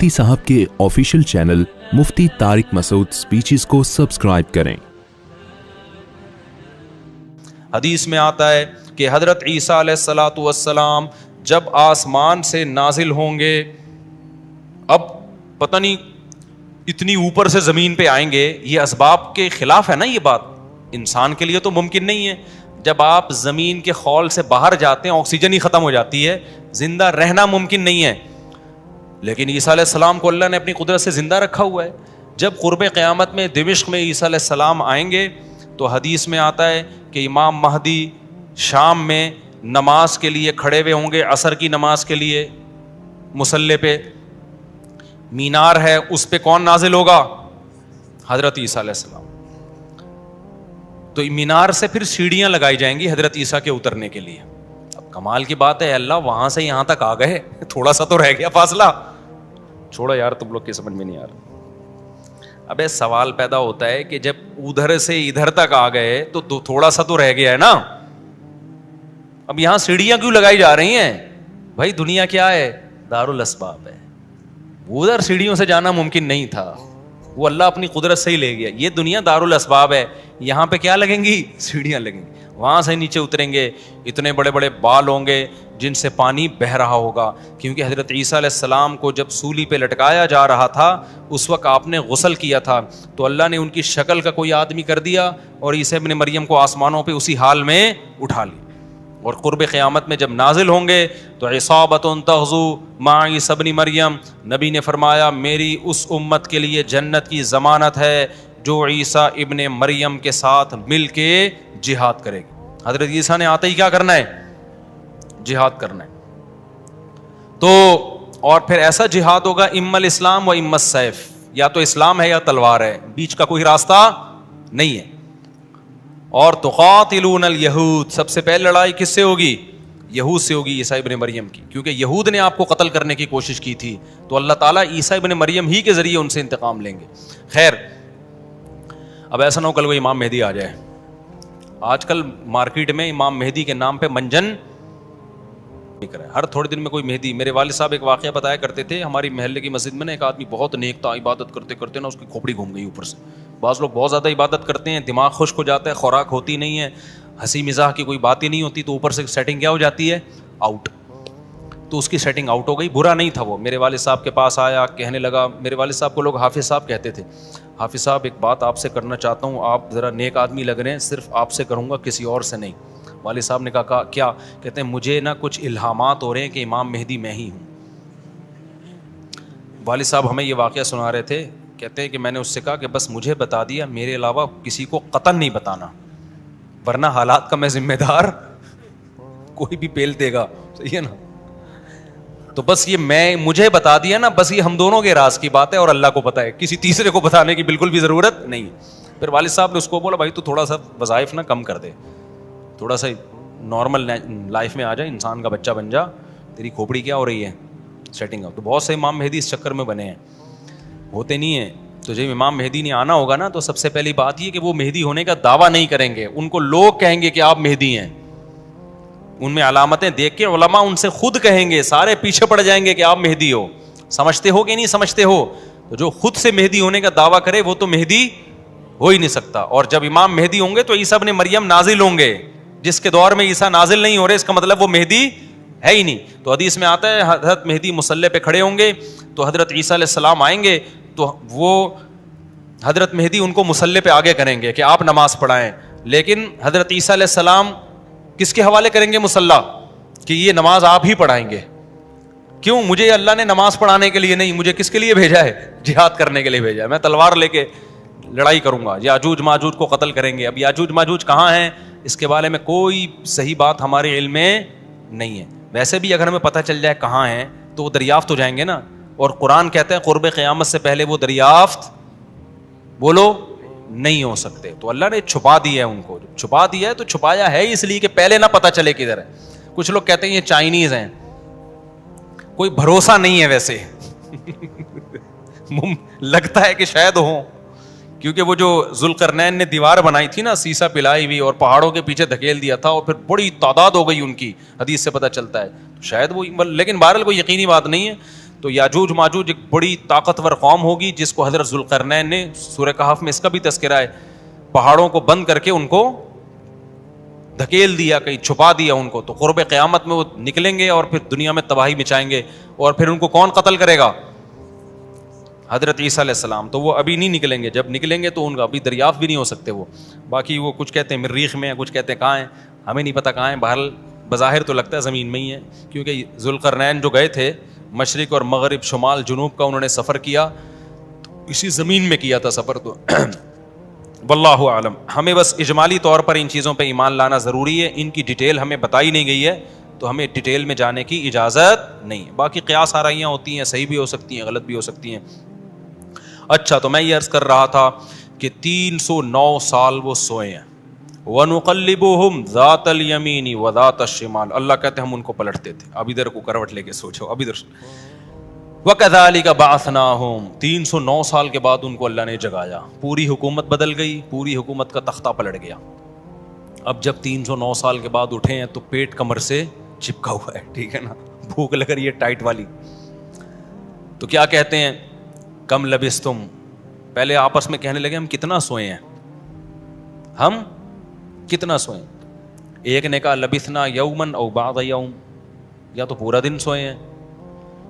مفتی صاحب کے official channel مفتی طارق مسعود speeches کو سبسکرائب کریں۔ حدیث میں آتا ہے کہ حضرت عیسیٰ علیہ الصلاۃ والسلام جب آسمان سے نازل ہوں گے، اب پتہ نہیں اتنی اوپر سے زمین پہ آئیں گے، یہ اسباب کے خلاف ہے نا، یہ بات انسان کے لیے تو ممکن نہیں ہے۔ جب آپ زمین کے خول سے باہر جاتے ہیں آکسیجن ہی ختم ہو جاتی ہے، زندہ رہنا ممکن نہیں ہے، لیکن عیسیٰ علیہ السلام کو اللہ نے اپنی قدرت سے زندہ رکھا ہوا ہے۔ جب قرب قیامت میں دمشق میں عیسیٰ علیہ السلام آئیں گے تو حدیث میں آتا ہے کہ امام مہدی شام میں نماز کے لیے کھڑے ہوئے ہوں گے، عصر کی نماز کے لیے مصلی پہ مینار ہے، اس پہ کون نازل ہوگا؟ حضرت عیسیٰ علیہ السلام۔ تو مینار سے پھر سیڑھیاں لگائی جائیں گی حضرت عیسیٰ کے اترنے کے لیے۔ اب کمال کی بات ہے، اللہ وہاں سے یہاں تک آ گئے، تھوڑا سا تو رہ گیا فاصلہ، چھوڑو یار تم لوگ کی سمجھ میں نہیں آ رہا۔ ابے سوال پیدا ہوتا ہے کہ جب ادھر سے ادھر تک آ گئے تو تھوڑا سا تو رہ گیا ہے نا، اب یہاں سیڑھیاں کیوں لگائی جا رہی ہیں؟ بھائی دنیا کیا ہے؟ دارالاسباب ہے، ادھر سیڑھیوں سے جانا ممکن نہیں تھا، وہ اللہ اپنی قدرت سے ہی لے گیا۔ یہ دنیا دارالاسباب ہے، یہاں پہ کیا لگیں گی؟ سیڑھیاں لگیں گی، وہاں سے نیچے اتریں گے، اتنے بڑے بڑے بال ہوں گے جن سے پانی بہہ رہا ہوگا، کیونکہ حضرت عیسیٰ علیہ السلام کو جب سولی پہ لٹکایا جا رہا تھا اس وقت آپ نے غسل کیا تھا، تو اللہ نے ان کی شکل کا کوئی آدمی کر دیا اور عیسیٰ ابن مریم کو آسمانوں پہ اسی حال میں اٹھا لی۔ اور قرب قیامت میں جب نازل ہوں گے تو عصابۃ تغزو مع عیسیٰ ابن مریم، نبی نے فرمایا میری اس امت کے لیے جنت کی ضمانت ہے جو عیسیٰ ابن مریم کے ساتھ مل کے جہاد کرے گی۔ حضرت عیسیٰ نے آتے ہی کیا کرنا ہے؟ جہاد کرنا ہے۔ تو اور پھر ایسا جہاد ہوگا اما الاسلام و اما السیف، یا تو اسلام ہے یا تلوار ہے، بیچ کا کوئی راستہ نہیں ہے۔ اور تقاتلون الیہود، سب سے پہلے لڑائی کس سے ہوگی؟ یہود سے ہوگی، عیسیٰ ابن مریم کی، کیونکہ یہود نے آپ کو قتل کرنے کی کوشش کی تھی، تو اللہ تعالیٰ عیسیٰ ابن مریم ہی کے ذریعے ان سے انتقام لیں گے۔ خیر، اب ایسا نہ ہو کل وہ امام مہدی آ جائے۔ آج کل مارکیٹ میں امام مہدی کے نام پہ منجن ہر تھوڑے دن میں کوئی مہدی۔ میرے والد صاحب ایک واقعہ بتایا کرتے تھے، ہماری محلے کی مسجد میں نا ایک آدمی بہت نیک تھا، عبادت کرتے کرتے نا اس کی کھوپڑی گھوم گئی اوپر سے۔ بعض لوگ بہت زیادہ عبادت کرتے ہیں، دماغ خشک ہو جاتا ہے، خوراک ہوتی نہیں ہے، ہنسی مزاح کی کوئی بات ہی نہیں ہوتی، تو اوپر سے سیٹنگ کیا ہو جاتی ہے؟ آؤٹ۔ تو اس کی سیٹنگ آؤٹ ہو گئی، برا نہیں تھا وہ، میرے والد صاحب کے پاس آیا، کہنے لگا، میرے والد صاحب کو لوگ حافظ صاحب کہتے تھے، حافظ صاحب ایک بات آپ سے کرنا چاہتا ہوں، آپ ذرا نیک آدمی لگ رہے ہیں، صرف آپ سے کروں گا، کسی اور سے نہیں۔ والد صاحب نے کہا کیا؟ کہتے ہیں مجھے نا کچھ الہامات ہو رہے ہیں کہ امام مہدی میں ہی ہوں۔ والد صاحب ہمیں یہ واقعہ سنا رہے تھے، کہتے ہیں کہ میں نے اس سے کہا کہ بس مجھے بتا دیا، میرے علاوہ کسی کو قطعاً نہیں بتانا، ورنہ حالات کا میں ذمہ دار، کوئی بھی پیل دے گا، صحیح ہے نا؟ تو بس یہ مجھے بتا دیا نا، بس یہ ہم دونوں کے راز کی بات ہے اور اللہ کو پتہ ہے، کسی تیسرے کو بتانے کی بالکل بھی ضرورت نہیں ہے۔ پھر والد صاحب نے اس کو بولا بھائی تو تھوڑا سا وظائف نہ کم کر دے، تھوڑا سا نارمل لائف میں آ جائے، انسان کا بچہ بن جا، تیری کھوپڑی کیا ہو رہی ہے؟ Setting up. تو بہت سے امام مہدی اس چکر میں بنے ہیں، ہوتے نہیں ہیں۔ تو جب امام مہدی نے آنا ہوگا نا تو سب سے پہلی بات یہ کہ وہ مہدی ہونے کا دعویٰ نہیں کریں گے، ان کو لوگ کہیں گے کہ آپ مہدی ہیں، ان میں علامتیں دیکھ کے علماء ان سے خود کہیں گے، سارے پیچھے پڑ جائیں گے کہ آپ مہدی ہو، سمجھتے ہو کہ نہیں سمجھتے ہو؟ تو جو خود سے مہدی ہونے کا دعویٰ کرے وہ تو مہدی ہو ہی نہیں سکتا۔ اور جب امام مہدی ہوں گے تو عیسیٰ ابن مریم نازل ہوں گے، جس کے دور میں عیسیٰ نازل نہیں ہو رہے اس کا مطلب وہ مہدی ہے ہی نہیں۔ تو حدیث میں آتا ہے حضرت مہدی مصلی پہ کھڑے ہوں گے تو حضرت عیسیٰ علیہ السلام آئیں گے تو وہ حضرت مہدی ان کو مصلی پہ آگے کریں گے کہ آپ نماز پڑھائیں، لیکن حضرت عیسیٰ علیہ السلام کس کے حوالے کریں گے مصلی؟ کہ یہ نماز آپ ہی پڑھائیں گے۔ کیوں؟ مجھے اللہ نے نماز پڑھانے کے لیے نہیں، مجھے کس کے لیے بھیجا ہے؟ جہاد کرنے کے لیے بھیجا ہے، میں تلوار لے کے لڑائی کروں گا، یاجوج ماجوج کو قتل کریں گے۔ اب یاجوج ماجوج کہاں ہیں اس کے بارے میں کوئی صحیح بات ہمارے علم میں نہیں ہے، ویسے بھی اگر ہمیں پتہ چل جائے کہاں ہیں تو وہ دریافت ہو جائیں گے نا، اور قرآن کہتا ہے قرب قیامت سے پہلے وہ دریافت بولو نہیں ہو سکتے۔ تو اللہ نے چھپا دیا ہے ان کو، چھپا دیا ہے تو چھپایا ہے اس لیے کہ پہلے نہ پتہ چلے کدھر ہے۔ کچھ لوگ کہتے ہیں یہ چائنیز ہیں، کوئی بھروسہ نہیں ہے ویسے لگتا ہے کہ شاید ہوں، کیونکہ وہ جو ذوالقرنین نے دیوار بنائی تھی نا سیسا پلائی ہوئی اور پہاڑوں کے پیچھے دھکیل دیا تھا اور پھر بڑی تعداد ہو گئی ان کی، حدیث سے پتہ چلتا ہے، شاید وہ، لیکن بہرحال کوئی یقینی بات نہیں ہے۔ تو یاجوج ماجوج ایک بڑی طاقتور قوم ہوگی جس کو حضرت ذوالقرنین نے سورہ کہف میں اس کا بھی تذکرہ ہے, پہاڑوں کو بند کر کے ان کو دھکیل دیا, کہیں چھپا دیا ان کو, تو قرب قیامت میں وہ نکلیں گے اور پھر دنیا میں تباہی مچائیں گے. اور پھر ان کو کون قتل کرے گا؟ حضرت عیسیٰ علیہ السلام. تو وہ ابھی نہیں نکلیں گے, جب نکلیں گے تو ان کا ابھی دریافت بھی نہیں ہو سکتے وہ. باقی وہ کچھ کہتے ہیں مریخ میں ہیں, کچھ کہتے ہیں کہاں ہیں, ہمیں نہیں پتہ کہاں ہیں. بہرحال بظاہر تو لگتا ہے زمین میں ہی ہے, کیونکہ ذوالقرنین جو گئے تھے مشرق اور مغرب شمال جنوب کا انہوں نے سفر کیا, تو اسی زمین میں کیا تھا سفر. تو واللہ عالم. ہمیں بس اجمالی طور پر ان چیزوں پہ ایمان لانا ضروری ہے. ان کی ڈیٹیل ہمیں بتائی نہیں گئی ہے تو ہمیں ڈیٹیل میں جانے کی اجازت نہیں. باقی قیاس آرائیاں ہوتی ہیں, صحیح بھی ہو سکتی ہیں, غلط بھی ہو سکتی ہیں. اچھا, تو میں یہ عرض کر رہا تھا کہ 309 سال وہ سوئے ہیں. وَنُقَلِّبُهُمْ ذَاتَ الْيَمِينِ وَذَاتَ الشِّمَالِ. اللہ کہتے ہیں ہم ان کو پلٹتے تھے, اب ادھر کو کروٹ لے کے سوچو, اب ادھر. وَكَذَلِكَ بَعَثْنَاهُمْ. 309 سال کے بعد ان کو اللہ نے جگایا, پوری حکومت بدل گئی, پوری حکومت کا تختہ پلٹ گیا. اب جب 309 سال کے بعد اٹھے ہیں تو پیٹ کمر سے چپکا ہوا ہے, ٹھیک ہے نا, بھوک لگ رہی ہے ٹائٹ والی. تو کیا کہتے ہیں, کم لبستم. پہلے آپس میں کہنے لگے ہم کتنا سوئے ہیں, ہم کتنا سوئے. ایک نے کہا لبثنا یومن او بعض یوم, یا تو پورا دن سوئے ہیں,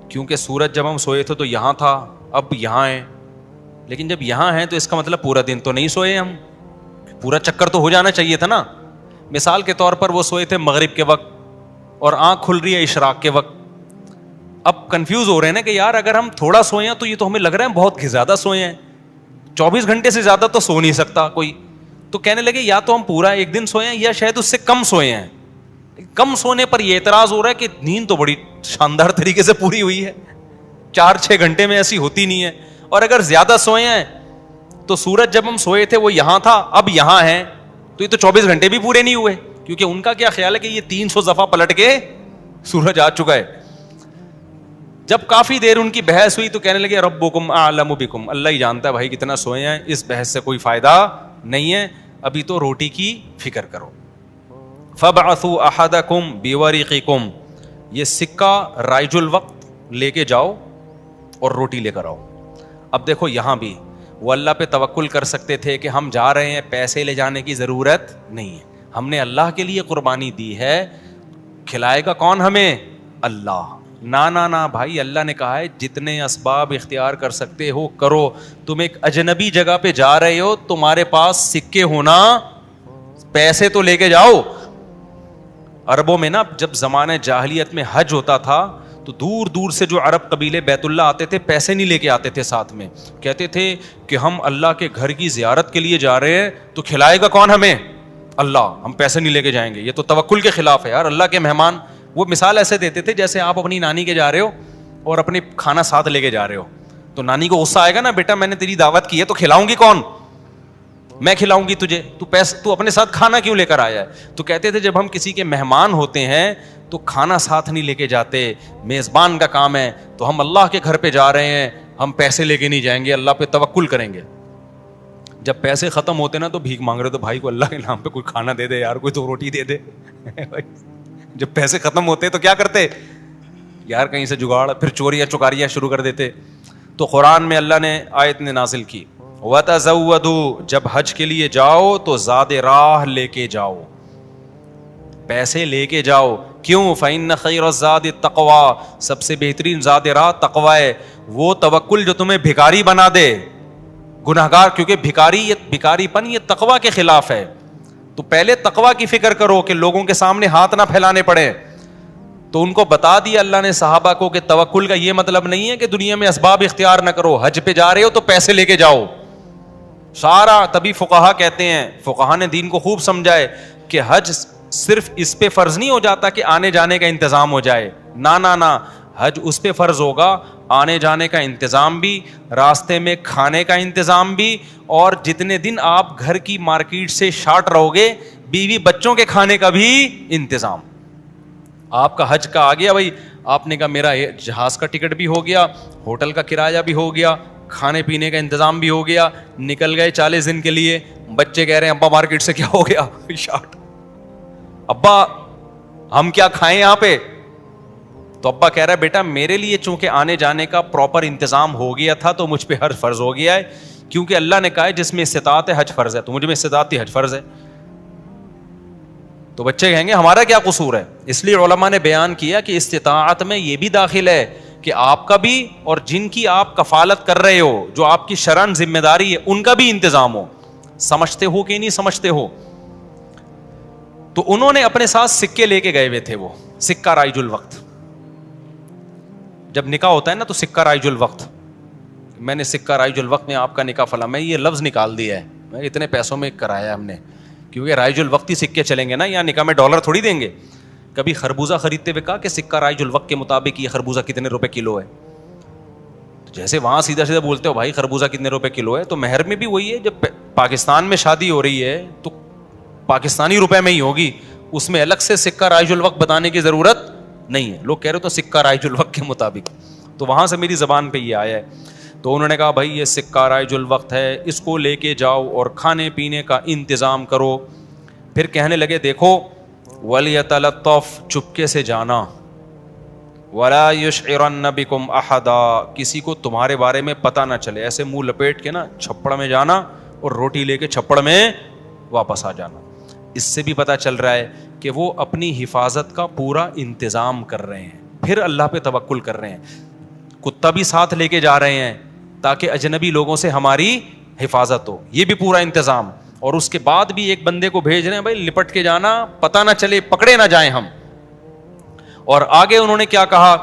کیونکہ سورج جب ہم سوئے تھے تو یہاں تھا, اب یہاں ہیں. لیکن جب یہاں ہیں تو اس کا مطلب پورا دن تو نہیں سوئے ہم, پورا چکر تو ہو جانا چاہیے تھا نا. مثال کے طور پر وہ سوئے تھے مغرب کے وقت اور آنکھ کھل رہی ہے اشراق کے وقت. اب کنفیوز ہو رہے ہیں نا کہ یار اگر ہم تھوڑا سوئے ہیں تو یہ تو ہمیں لگ رہا ہے بہت زیادہ سوئے ہیں, 24 گھنٹے سے زیادہ تو سو نہیں سکتا کوئی. تو کہنے لگے یا تو ہم پورا ایک دن سوئے ہیں یا شاید اس سے کم سوئے ہیں. کم سونے پر یہ اعتراض ہو رہا ہے کہ نیند تو بڑی شاندار طریقے سے پوری ہوئی ہے, 4-6 گھنٹے میں ایسی ہوتی نہیں ہے. اور اگر زیادہ سوئے ہیں تو سورج جب ہم سوئے تھے وہ یہاں تھا, اب یہاں ہے, تو یہ تو 24 گھنٹے بھی پورے نہیں ہوئے, کیونکہ ان کا کیا خیال ہے کہ یہ 300 دفعہ پلٹ کے سورج آ چکا ہے. جب کافی دیر ان کی بحث ہوئی تو کہنے لگے ربکم اعلم بکم, اللہ ہی جانتا ہے بھائی کتنا سوئے ہیں, اس بحث سے کوئی فائدہ نہیں ہے, ابھی تو روٹی کی فکر کرو. فبعثوا احدکم بورقکم, یہ سکہ رائج الوقت لے کے جاؤ اور روٹی لے کر آؤ. اب دیکھو یہاں بھی وہ اللہ پہ توکل کر سکتے تھے کہ ہم جا رہے ہیں, پیسے لے جانے کی ضرورت نہیں ہے, ہم نے اللہ کے لیے قربانی دی ہے, کھلائے گا کون ہمیں؟ اللہ. نا نا نا بھائی, اللہ نے کہا ہے جتنے اسباب اختیار کر سکتے ہو کرو. تم ایک اجنبی جگہ پہ جا رہے ہو, تمہارے پاس سکے ہونا, پیسے تو لے کے جاؤ. عربوں میں نا جب زمانے جاہلیت میں حج ہوتا تھا تو دور دور سے جو عرب قبیلے بیت اللہ آتے تھے پیسے نہیں لے کے آتے تھے ساتھ میں, کہتے تھے کہ ہم اللہ کے گھر کی زیارت کے لیے جا رہے ہیں تو کھلائے گا کون ہمیں؟ اللہ, ہم پیسے نہیں لے کے جائیں گے. یہ تو توکل کے خلاف ہے یار. اللہ کے مہمان, وہ مثال ایسے دیتے تھے جیسے آپ اپنی نانی کے جا رہے ہو اور اپنی کھانا ساتھ لے کے جا رہے ہو, تو نانی کو غصہ آئے گا نا, بیٹا میں نے تیری دعوت کی ہے تو کھلاؤں گی کون؟ میں کھلاؤں گی تجھے, تو اپنے ساتھ کھانا کیوں لے کر آیا ہے؟ تو کہتے تھے جب ہم کسی کے مہمان ہوتے ہیں تو کھانا ساتھ نہیں لے کے جاتے, میزبان کا کام ہے, تو ہم اللہ کے گھر پہ جا رہے ہیں, ہم پیسے لے کے نہیں جائیں گے, اللہ پہ توکل کریں گے. جب پیسے ختم ہوتے نا تو بھیک مانگ رہے, تو بھائی کو اللہ کے نام پہ کوئی کھانا دے دے یار, کوئی تو روٹی دے دے. جب پیسے ختم ہوتے تو کیا کرتے یار, کہیں سے جگاڑ, پھر چوریاں چکاریاں شروع کر دیتے. تو قرآن میں اللہ نے آیت نے نازل کی وَتَزَوَّدُوا, جب حج کے لیے جاؤ تو زاد راہ لے کے جاؤ, پیسے لے کے جاؤ. کیوں؟ فَإِنَّ خَيْرَ الزَّادِ التَّقْوَىٰ, سب سے بہترین زاد راہ تقویٰ ہے. وہ توکل جو تمہیں بھکاری بنا دے, گنہگار, کیونکہ بھکاری پن یہ تقویٰ کے خلاف ہے. تو پہلے تقویٰ کی فکر کرو کہ لوگوں کے سامنے ہاتھ نہ پھیلانے پڑے. تو ان کو بتا دیا اللہ نے صحابہ کو کہ توکل کا یہ مطلب نہیں ہے کہ دنیا میں اسباب اختیار نہ کرو, حج پہ جا رہے ہو تو پیسے لے کے جاؤ سارا. تبھی فقہا کہتے ہیں, فقہا نے دین کو خوب سمجھائے کہ حج صرف اس پہ فرض نہیں ہو جاتا کہ آنے جانے کا انتظام ہو جائے, نا نا نا, حج اس پہ فرض ہوگا آنے جانے کا انتظام بھی, راستے میں کھانے کا انتظام بھی, اور جتنے دن آپ گھر کی مارکیٹ سے شارٹ رہو گے بیوی بچوں کے کھانے کا بھی انتظام. آپ کا حج کا آ گیا بھائی, آپ نے کہا میرا جہاز کا ٹکٹ بھی ہو گیا, ہوٹل کا کرایہ بھی ہو گیا, کھانے پینے کا انتظام بھی ہو گیا, نکل گئے 40 دن کے لیے. بچے کہہ رہے ہیں ابا مارکیٹ سے کیا ہو گیا شارٹ, ابا ہم کیا کھائیں یہاں پہ, تو ابا کہہ رہا ہے بیٹا میرے لیے چونکہ آنے جانے کا پراپر انتظام ہو گیا تھا تو مجھ پہ حج فرض ہو گیا ہے, کیونکہ اللہ نے کہا ہے جس میں استطاعت ہے حج فرض ہے, تو مجھ میں استطاعت تھی حج فرض ہے. تو بچے کہیں گے ہمارا کیا قصور ہے؟ اس لیے علماء نے بیان کیا کہ استطاعت میں یہ بھی داخل ہے کہ آپ کا بھی اور جن کی آپ کفالت کر رہے ہو, جو آپ کی شرعن ذمہ داری ہے, ان کا بھی انتظام ہو. سمجھتے ہو کہ نہیں سمجھتے ہو؟ تو انہوں نے اپنے ساتھ سکے لے کے گئے ہوئے تھے, وہ سکہ رائج الوقت. جب نکاح ہوتا ہے نا تو سکہ رائج الوقت, میں نے سکہ رائج الوقت میں آپ کا نکاح فلاں, میں یہ لفظ نکال دیا ہے, میں اتنے پیسوں میں کرایا ہم نے, کیونکہ رائج الوقت ہی سکے چلیں گے نا, یہاں نکاح میں ڈالر تھوڑی دیں گے. کبھی خربوزہ خریدتے ہوئے کہا کہ سکہ رائج الوقت کے مطابق یہ خربوزہ کتنے روپے کلو ہے, جیسے وہاں سیدھا سیدھا بولتے ہو بھائی خربوزہ کتنے روپے کلو ہے, تو مہر میں بھی وہی ہے. جب پاکستان میں شادی ہو رہی ہے تو پاکستانی روپے میں ہی ہوگی, اس میں الگ سے سکہ رائج الوقت بتانے کی ضرورت نہیں ہے. لوگ کہہ رہے تو سکہ رائج الوقت کے مطابق, تو وہاں سے میری زبان پہ یہ آیا ہے. تو انہوں نے کہا بھائی یہ سکہ رائج الوقت ہے, اس کو لے کے جاؤ اور کھانے پینے کا انتظام کرو. پھر کہنے لگے دیکھو وَلْيَتَلَطَّفْ, چپکے سے جانا, وَلَا يُشْعِرَنَّ بِكُمْ أَحَدًا, کسی کو تمہارے بارے میں پتہ نہ چلے. ایسے منہ لپیٹ کے نا چھپڑ میں جانا اور روٹی لے کے چھپڑ میں واپس آ جانا. اس سے بھی پتہ چل رہا ہے کہ وہ اپنی حفاظت کا پورا انتظام کر رہے ہیں, پھر اللہ پہ توکل کر رہے ہیں. کتا بھی ساتھ لے کے جا رہے ہیں تاکہ اجنبی لوگوں سے ہماری حفاظت ہو, یہ بھی پورا انتظام. اور اس کے بعد بھی ایک بندے کو بھیج رہے ہیں بھائی لپٹ کے جانا, پتہ نہ چلے, پکڑے نہ جائیں ہم. اور آگے انہوں نے کیا کہا,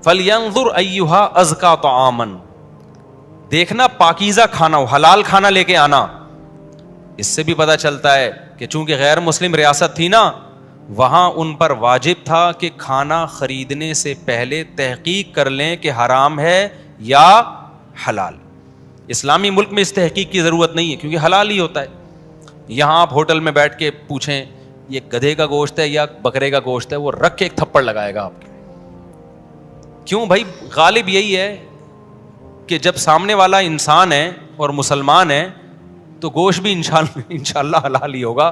فَلْيَنظُرْ أَيُّهَا أَزْكَىٰ طَعَامًا, دیکھنا پاکیزہ کھانا ہو, حلال کھانا لے کے آنا. اس سے بھی پتہ چلتا ہے کہ چونکہ غیر مسلم ریاست تھی نا, وہاں ان پر واجب تھا کہ کھانا خریدنے سے پہلے تحقیق کر لیں کہ حرام ہے یا حلال. اسلامی ملک میں اس تحقیق کی ضرورت نہیں ہے کیونکہ حلال ہی ہوتا ہے. یہاں آپ ہوٹل میں بیٹھ کے پوچھیں یہ گدھے کا گوشت ہے یا بکرے کا گوشت ہے, وہ رکھ کے ایک تھپڑ لگائے گا آپ کے. کیوں بھائی؟ غالب یہی ہے کہ جب سامنے والا انسان ہے اور مسلمان ہے تو گوشت بھی انشاءاللہ حلال ہی ہوگا.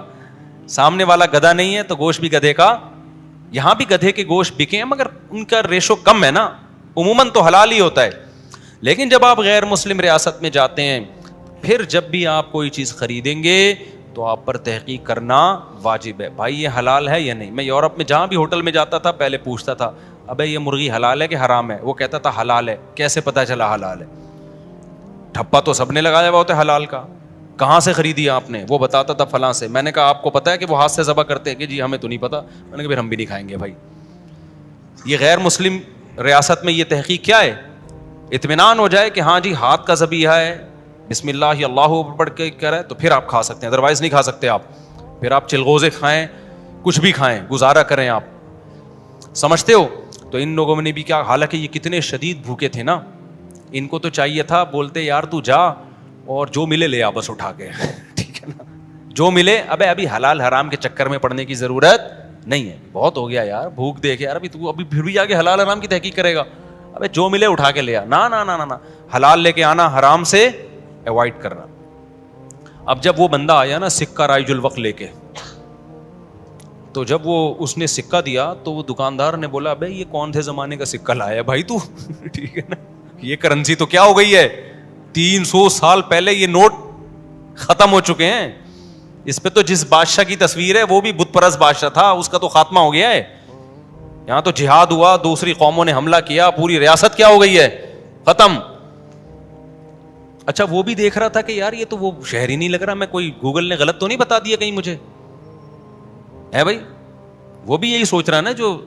سامنے والا گدھا نہیں ہے تو گوشت بھی گدھے کا. یہاں بھی گدھے کے گوشت بکے ہیں مگر ان کا ریشو کم ہے نا, عموماً تو حلال ہی ہوتا ہے. لیکن جب آپ غیر مسلم ریاست میں جاتے ہیں, پھر جب بھی آپ کوئی چیز خریدیں گے تو آپ پر تحقیق کرنا واجب ہے, بھائی یہ حلال ہے یا نہیں. میں یورپ میں جہاں بھی ہوٹل میں جاتا تھا پہلے پوچھتا تھا ابے یہ مرغی حلال ہے کہ حرام ہے, وہ کہتا تھا حلال ہے. کیسے پتا چلا حلال ہے؟ ٹھپا تو سب نے لگایا ہوا ہوتا ہے حلال کا. کہاں سے خریدی آپ نے؟ وہ بتاتا تھا فلاں سے. میں نے کہا آپ کو پتا ہے کہ وہ ہاتھ سے ذبح کرتے ہیں؟ کہ جی ہمیں تو نہیں پتا. میں نے کہا پھر ہم بھی نہیں کھائیں گے بھائی. یہ غیر مسلم ریاست میں یہ تحقیق کیا ہے؟ اطمینان ہو جائے کہ ہاں جی ہاتھ کا ذبیحہ ہے, بسم اللہ اللہ پڑھ کے کرے تو پھر آپ کھا سکتے ہیں, ادروائز نہیں کھا سکتے آپ. پھر آپ چلغوزے کھائیں, کچھ بھی کھائیں, گزارا کریں آپ. سمجھتے ہو؟ تو ان لوگوں نے بھی کیا, حالانکہ یہ کتنے شدید بھوکے تھے نا, ان کو تو چاہیے تھا بولتے یار تو جا اور جو ملے لے آ بس اٹھا کے, ٹھیک ہے نا, جو ملے. ابھی حلال حرام کے چکر میں پڑنے کی ضرورت نہیں ہے, بہت ہو گیا یار, بھوک دیکھ یار, ابھی پھر بھی آگے حلال حرام کی تحقیق کرے گا. ابے جو ملے اٹھا کے لے آ, نہ حلال لے کے آنا, حرام سے ایوائڈ کرنا. اب جب وہ بندہ آیا نا سکہ رائج الوقت لے کے, تو جب وہ اس نے سکہ دیا تو وہ دکاندار نے بولا ابے یہ کون سے زمانے کا سکہ لایا بھائی تو, ٹھیک ہے نا, یہ کرنسی تو کیا ہو گئی ہے, 300 سال پہلے یہ نوٹ ختم ہو چکے ہیں. اس پہ تو جس بادشاہ کی تصویر ہے وہ بھی بت پرست بادشاہ تھا, اس کا تو خاتمہ ہو گیا ہے. یہاں تو جہاد ہوا, دوسری قوموں نے حملہ کیا, پوری ریاست کیا ہو گئی ہے, ختم. اچھا وہ بھی دیکھ رہا تھا کہ یار یہ تو وہ شہر ہی نہیں لگ رہا, میں کوئی گوگل نے غلط تو نہیں بتا دیا کہیں مجھے, ہے بھائی. وہ بھی یہی سوچ رہا نا جو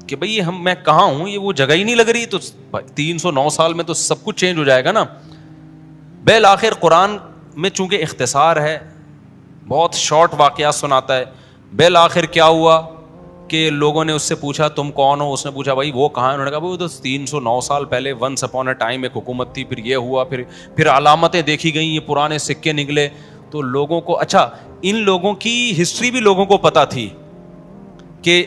کہ بھئی میں کہاں ہوں, یہ وہ جگہ ہی نہیں لگ رہی. تو 309 سال میں تو سب کچھ چینج ہو جائے گا نا. بالآخر قرآن میں چونکہ اختصار ہے, بہت شارٹ واقعات سناتا ہے. بالآخر کیا ہوا کہ لوگوں نے اس سے پوچھا تم کون ہو, اس نے پوچھا بھائی وہ کہاں ہے, انہوں نے کہا وہ تو 309 سال پہلے ونس اپون اے ٹائم ایک حکومت تھی, پھر یہ ہوا, پھر علامتیں دیکھی گئیں, یہ پرانے سکے نکلے. تو لوگوں کو, اچھا ان لوگوں کی ہسٹری بھی لوگوں کو پتا تھی کہ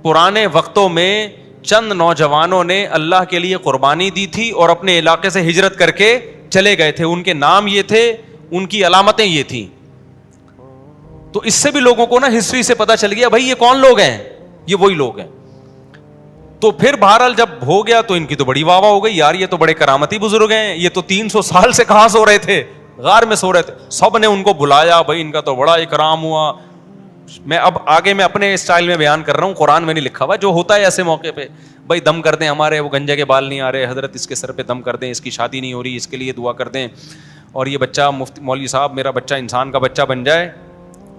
پرانے وقتوں میں چند نوجوانوں نے اللہ کے لیے قربانی دی تھی اور اپنے علاقے سے ہجرت کر کے چلے گئے تھے, ان کے نام یہ تھے, ان کی علامتیں یہ تھیں. تو اس سے بھی لوگوں کو نا ہسٹری سے پتا چل گیا بھائی یہ کون لوگ ہیں, یہ وہی لوگ ہیں. تو پھر بہرحال جب ہو گیا تو ان کی تو بڑی واہ واہ ہو گئی, یار یہ تو بڑے کرامتی بزرگ ہیں, یہ تو 300 سال سے کہاں سو رہے تھے, غار میں سو رہے تھے. سب نے ان کو بلایا, بھائی ان کا تو بڑا اکرام ہوا. میں اب آگے میں اپنے اسٹائل میں بیان کر رہا ہوں, قرآن میں نہیں لکھا ہوا, جو ہوتا ہے ایسے موقع پہ. بھائی دم کر دیں, ہمارے وہ گنجے کے بال نہیں آ رہے, حضرت اس کے سر پہ دم کر دیں, اس کی شادی نہیں ہو رہی, اس کے لیے دعا کر دیں, اور یہ بچہ مفتی مولوی صاحب میرا بچہ انسان کا بچہ بن جائے.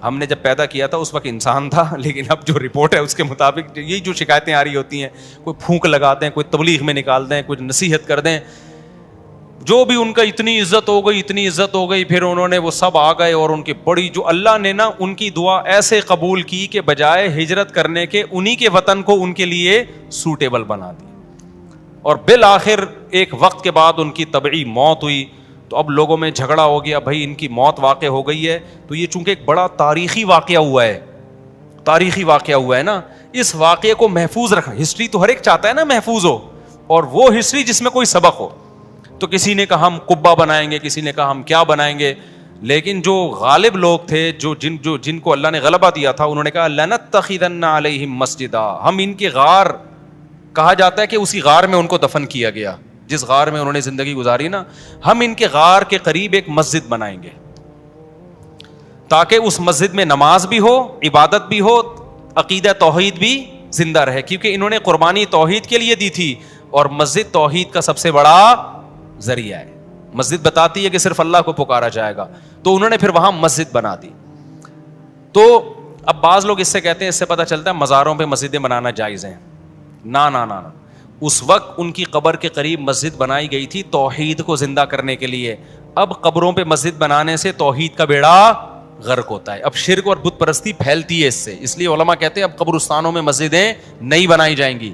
ہم نے جب پیدا کیا تھا اس وقت انسان تھا, لیکن اب جو رپورٹ ہے اس کے مطابق یہی جو شکایتیں آ رہی ہوتی ہیں, کوئی پھونک لگا دیں, کوئی تبلیغ میں نکال دیں, کوئی نصیحت کر دیں, جو بھی ان کا اتنی عزت ہو گئی, اتنی عزت ہو گئی. پھر انہوں نے وہ سب آ گئے اور ان کی بڑی, جو اللہ نے نا ان کی دعا ایسے قبول کی کہ بجائے ہجرت کرنے کے انہی کے وطن کو ان کے لیے سوٹیبل بنا دی. اور بالآخر ایک وقت کے بعد ان کی طبعی موت ہوئی. تو اب لوگوں میں جھگڑا ہو گیا, بھائی ان کی موت واقع ہو گئی ہے, تو یہ چونکہ ایک بڑا تاریخی واقعہ ہوا ہے, تاریخی واقعہ ہوا ہے نا, اس واقعے کو محفوظ رکھنا. ہسٹری تو ہر ایک چاہتا ہے نا محفوظ ہو, اور وہ ہسٹری جس میں کوئی سبق ہو. تو کسی نے کہا ہم قبہ بنائیں گے, کسی نے کہا ہم کیا بنائیں گے, لیکن جو غالب لوگ تھے, جن کو اللہ نے غلبہ دیا تھا, انہوں نے کہا لنتخذن علیہم مسجدا, ہم ان کے غار, کہا جاتا ہے کہ اسی غار میں ان کو دفن کیا گیا, جس غار میں انہوں نے زندگی گزاری نا, ہم ان کے غار کے قریب ایک مسجد بنائیں گے تاکہ اس مسجد میں نماز بھی ہو, عبادت بھی ہو, عقیدہ توحید بھی زندہ رہے. کیونکہ انہوں نے قربانی توحید کے لیے دی تھی, اور مسجد توحید کا سب سے بڑا ذریعہ ہے. مسجد بتاتی ہے کہ صرف اللہ کو پکارا جائے گا, تو انہوں نے پھر وہاں مسجد بنا دی. تو اب بعض لوگ اس سے کہتے ہیں, اس سے پتہ چلتا ہے مزاروں پہ مسجدیں بنانا جائز ہیں. نا نا نا, اس وقت ان کی قبر کے قریب مسجد بنائی گئی تھی توحید کو زندہ کرنے کے لیے. اب قبروں پہ مسجد بنانے سے توحید کا بیڑا غرق ہوتا ہے, اب شرک اور بت پرستی پھیلتی ہے اس سے. اس لیے علماء کہتے ہیں اب قبرستانوں میں مسجدیں نہیں بنائی جائیں گی.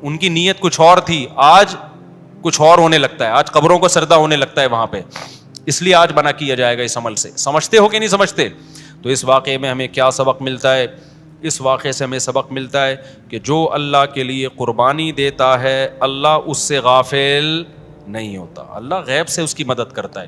ان کی نیت کچھ اور تھی, آج کچھ اور ہونے لگتا ہے, آج قبروں کو سردہ ہونے لگتا ہے وہاں پہ, اس لیے آج بنا کیا جائے گا اس عمل سے. سمجھتے ہو کہ نہیں سمجھتے؟ تو اس واقعے میں ہمیں کیا سبق ملتا ہے؟ اس واقعے سے ہمیں سبق ملتا ہے کہ جو اللہ کے لیے قربانی دیتا ہے اللہ اس سے غافل نہیں ہوتا, اللہ غیب سے اس کی مدد کرتا ہے.